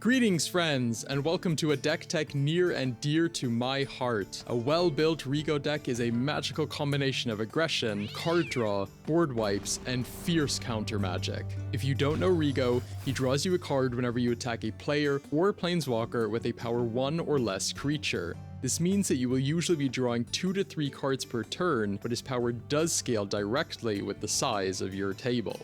Greetings friends, and welcome to a deck tech near and dear to my heart. A well-built Rigo deck is a magical combination of aggression, card draw, board wipes, and fierce counter magic. If you don't know Rigo, he draws you a card whenever you attack a player or planeswalker with a power 1 or less creature. This means that you will usually be drawing 2 to 3 cards per turn, but his power does scale directly with the size of your table.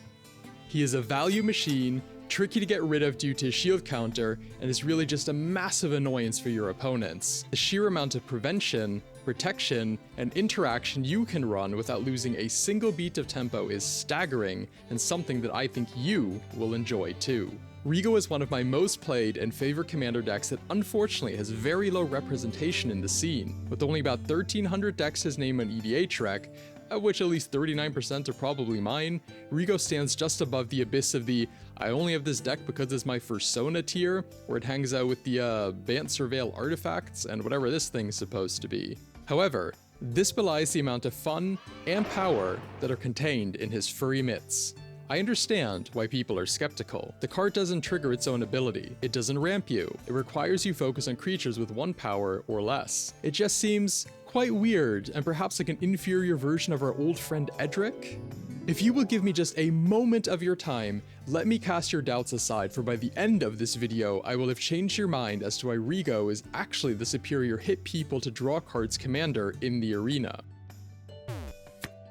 He is a value machine, tricky to get rid of due to shield counter, and is really just a massive annoyance for your opponents. The sheer amount of prevention, protection, and interaction you can run without losing a single beat of tempo is staggering, and something that I think you will enjoy too. Rigo is one of my most played and favorite commander decks that unfortunately has very low representation in the scene. With only about 1,300 decks his name on EDHREC, of which at least 39% are probably mine, Rigo stands just above the abyss of the I only have this deck because it's my Fursona tier, where it hangs out with the Bant Surveil artifacts and whatever this thing's supposed to be. However, this belies the amount of fun and power that are contained in his furry mitts. I understand why people are skeptical. The card doesn't trigger its own ability. It doesn't ramp you. It requires you focus on creatures with 1 power or less. It just seems quite weird and perhaps like an inferior version of our old friend Edric. If you will give me just a moment of your time, let me cast your doubts aside, for by the end of this video, I will have changed your mind as to why Rigo is actually the superior hit people to draw cards commander in the arena.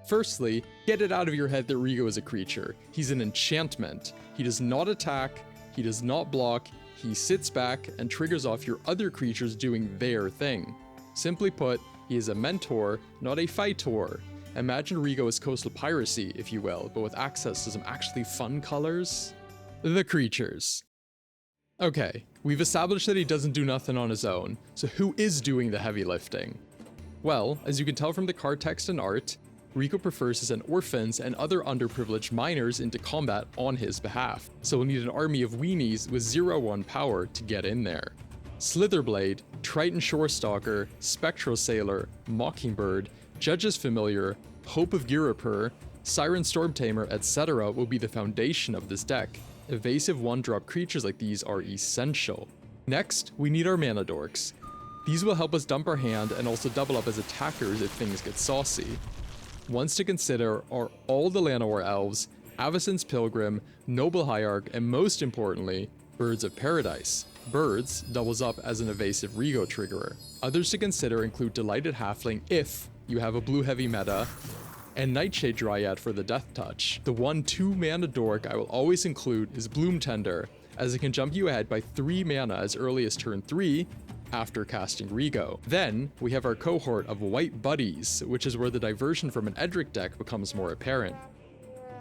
Firstly, get it out of your head that Rigo is a creature. He's an enchantment. He does not attack, he does not block, he sits back and triggers off your other creatures doing their thing. Simply put, he is a mentor, not a fightor. Imagine Rigo as coastal piracy, if you will, but with access to some actually fun colors. The creatures. Okay, we've established that he doesn't do nothing on his own, so who is doing the heavy lifting? Well, as you can tell from the card text and art, Rigo prefers to send orphans and other underprivileged minors into combat on his behalf, so we'll need an army of weenies with 0/1 power to get in there. Slitherblade, Triton Shorestalker, Spectral Sailor, Mockingbird, Judge's Familiar, Hope of Girapur, Siren Stormtamer, etc. will be the foundation of this deck. Evasive 1-drop creatures like these are essential. Next, we need our mana dorks. These will help us dump our hand and also double up as attackers if things get saucy. Ones to consider are all the Llanowar Elves, Avacyn's Pilgrim, Noble Hierarch, and most importantly, Birds of Paradise. Birds doubles up as an evasive Rigo triggerer. Others to consider include Delighted Halfling if you have a blue heavy meta, and Nightshade Dryad for the Death Touch. The 1/2 mana dork I will always include is Bloom Tender, as it can jump you ahead by 3 mana as early as turn 3, after casting Rigo. Then, we have our cohort of White Buddies, which is where the diversion from an Edric deck becomes more apparent.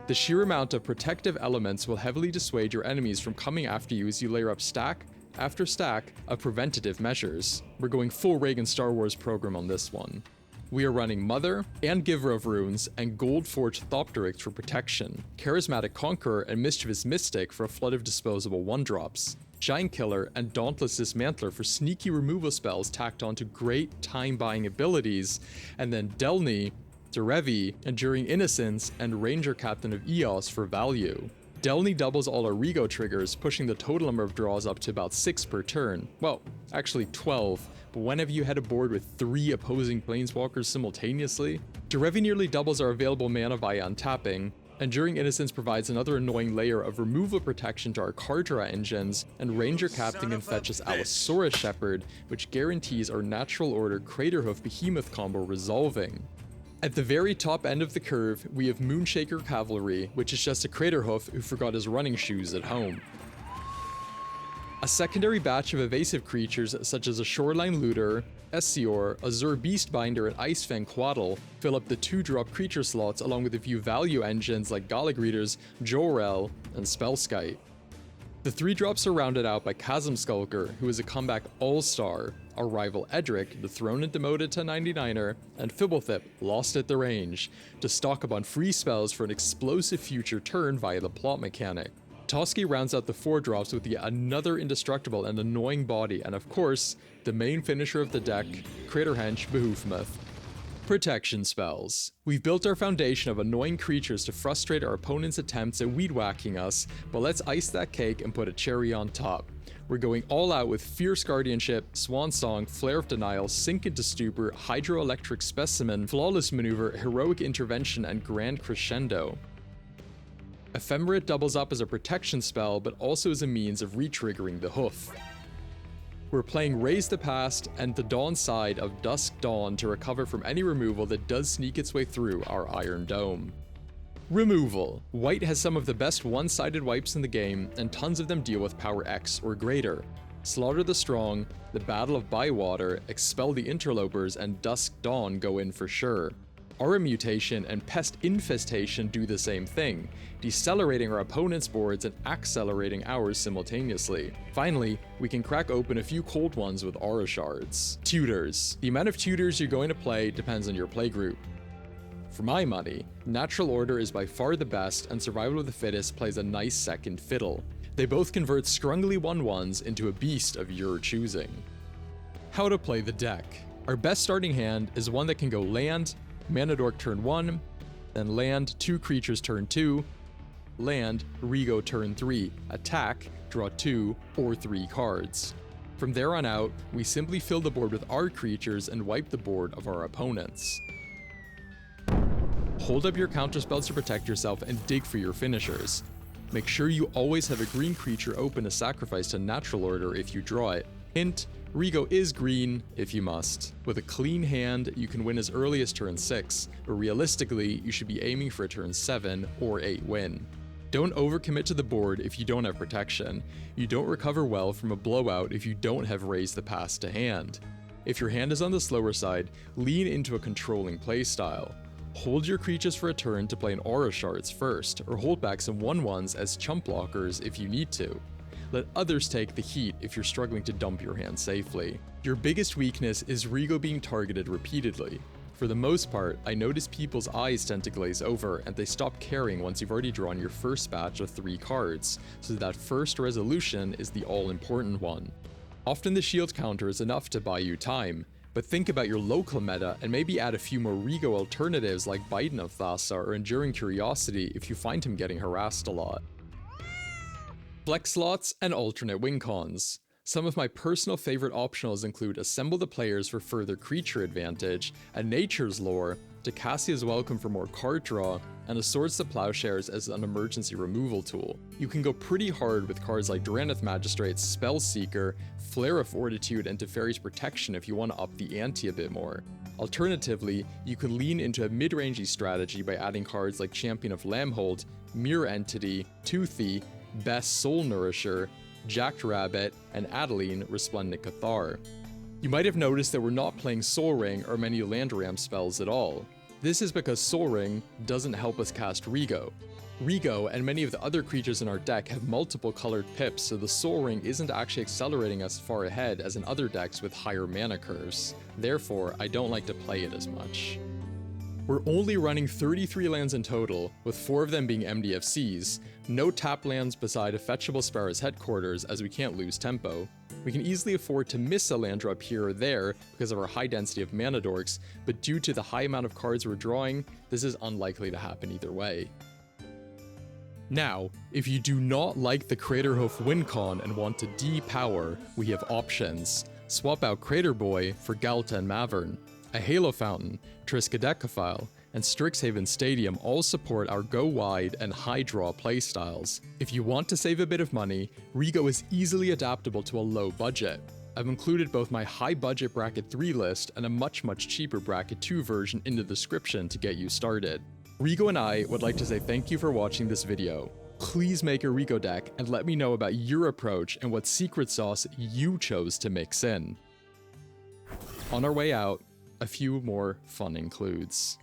The sheer amount of protective elements will heavily dissuade your enemies from coming after you as you layer up stack after stack of preventative measures. We're going full Reagan Star Wars program on this one. We are running Mother and Giver of Runes and Gold-Forged Thopterics for protection, Charismatic Conqueror and Mischievous Mystic for a flood of disposable 1-drops, Giant Killer and Dauntless Dismantler for sneaky removal spells tacked onto great time-buying abilities, and then Delny, Derevi, Enduring Innocence, and Ranger Captain of Eos for value. Delny doubles all our Rigo triggers, pushing the total number of draws up to about 6 per turn. Well, actually 12, but when have you had a board with 3 opposing planeswalkers simultaneously? Derevi nearly doubles our available mana via untapping. Enduring Innocence provides another annoying layer of removal protection to our card draw engines, and Ranger Captain can fetch us Allosaurus Shepherd, which guarantees our Natural Order Craterhoof Behemoth combo resolving. At the very top end of the curve, we have Moonshaker Cavalry, which is just a Craterhoof who forgot his running shoes at home. A secondary batch of evasive creatures such as a Shoreline Looter, Essior, Azure Beastbinder, and Icefang Quaddle fill up the 2-drop creature slots along with a few value engines like Galagreeters, Jorel, and Spellskite. The 3-drops are rounded out by Chasm Skulker, who is a comeback all-star, our rival Edric, dethroned and demoted to 99er, and Fibblethip, lost at the range, to stock up on free spells for an explosive future turn via the plot mechanic. Toski rounds out the 4-drops with yet another indestructible and annoying body, and of course, the main finisher of the deck, Craterhench Behoofmoth. Protection spells. We've built our foundation of annoying creatures to frustrate our opponent's attempts at weed whacking us, but let's ice that cake and put a cherry on top. We're going all out with Fierce Guardianship, Swan Song, Flare of Denial, Sink into Stupor, Hydroelectric Specimen, Flawless Maneuver, Heroic Intervention, and Grand Crescendo. Ephemerate doubles up as a protection spell, but also as a means of re-triggering the hoof. We're playing Raise the Past and the Dawn side of Dusk Dawn to recover from any removal that does sneak its way through our Iron Dome. Removal. White has some of the best one-sided wipes in the game, and tons of them deal with power X or greater. Slaughter the Strong, the Battle of Bywater, Expel the Interlopers, and Dusk Dawn go in for sure. Aura Mutation and Pest Infestation do the same thing, decelerating our opponent's boards and accelerating ours simultaneously. Finally, we can crack open a few cold ones with Aura Shards. Tutors. The amount of tutors you're going to play depends on your playgroup. For my money, Natural Order is by far the best, and Survival of the Fittest plays a nice second fiddle. They both convert scrungly 1/1s into a beast of your choosing. How to play the deck. Our best starting hand is one that can go land, Mana Dork turn 1, then land 2 creatures turn 2, land Rigo turn 3, attack, draw 2 or 3 cards. From there on out, we simply fill the board with our creatures and wipe the board of our opponents. Hold up your counterspells to protect yourself and dig for your finishers. Make sure you always have a green creature open to sacrifice to Natural Order if you draw it. Hint, Rigo is green if you must. With a clean hand, you can win as early as turn 6, but realistically, you should be aiming for a turn 7 or 8 win. Don't overcommit to the board if you don't have protection. You don't recover well from a blowout if you don't have Raised the Past to hand. If your hand is on the slower side, lean into a controlling playstyle. Hold your creatures for a turn to play an Aura Shards first, or hold back some 1/1s as chump blockers if you need to. Let others take the heat if you're struggling to dump your hand safely. Your biggest weakness is Rigo being targeted repeatedly. For the most part, I notice people's eyes tend to glaze over and they stop caring once you've already drawn your first batch of 3 cards, so that first resolution is the all-important one. Often the shield counter is enough to buy you time, but think about your local meta and maybe add a few more Rigo alternatives like Biden of Thassa or Enduring Curiosity if you find him getting harassed a lot. Flex slots and alternate win cons. Some of my personal favorite optionals include Assemble the Players for further creature advantage, a Nature's Lore, Decassia's Welcome for more card draw, and a Swords to Plowshares as an emergency removal tool. You can go pretty hard with cards like Drannith Magistrate, Spellseeker, Flare of Fortitude, and Teferi's Protection if you want to up the ante a bit more. Alternatively, you could lean into a mid-rangey strategy by adding cards like Champion of Lambhold, Mirror Entity, Toothy, Best Soul Nourisher, Jackrabbit, and Adeline, Resplendent Cathar. You might have noticed that we're not playing Soul Ring or many land ram spells at all. This is because Soul Ring doesn't help us cast Rigo. Rigo and many of the other creatures in our deck have multiple colored pips, so the Soul Ring isn't actually accelerating us far ahead as in other decks with higher mana curves. Therefore, I don't like to play it as much. We're only running 33 lands in total, with 4 of them being MDFCs, no tap lands beside a fetchable Sparrow's Headquarters as we can't lose tempo. We can easily afford to miss a land drop here or there because of our high density of mana dorks, but due to the high amount of cards we're drawing, this is unlikely to happen either way. Now, if you do not like the Craterhoof win con and want to depower, we have options. Swap out Crater Boy for Galta and Mavern. A Halo Fountain, Triskaidekaphile, and Strixhaven Stadium all support our go wide and high draw playstyles. If you want to save a bit of money, Rigo is easily adaptable to a low budget. I've included both my high budget bracket 3 list and a much cheaper bracket 2 version in the description to get you started. Rigo and I would like to say thank you for watching this video. Please make a Rigo deck and let me know about your approach and what secret sauce you chose to mix in. On our way out, a few more fun includes.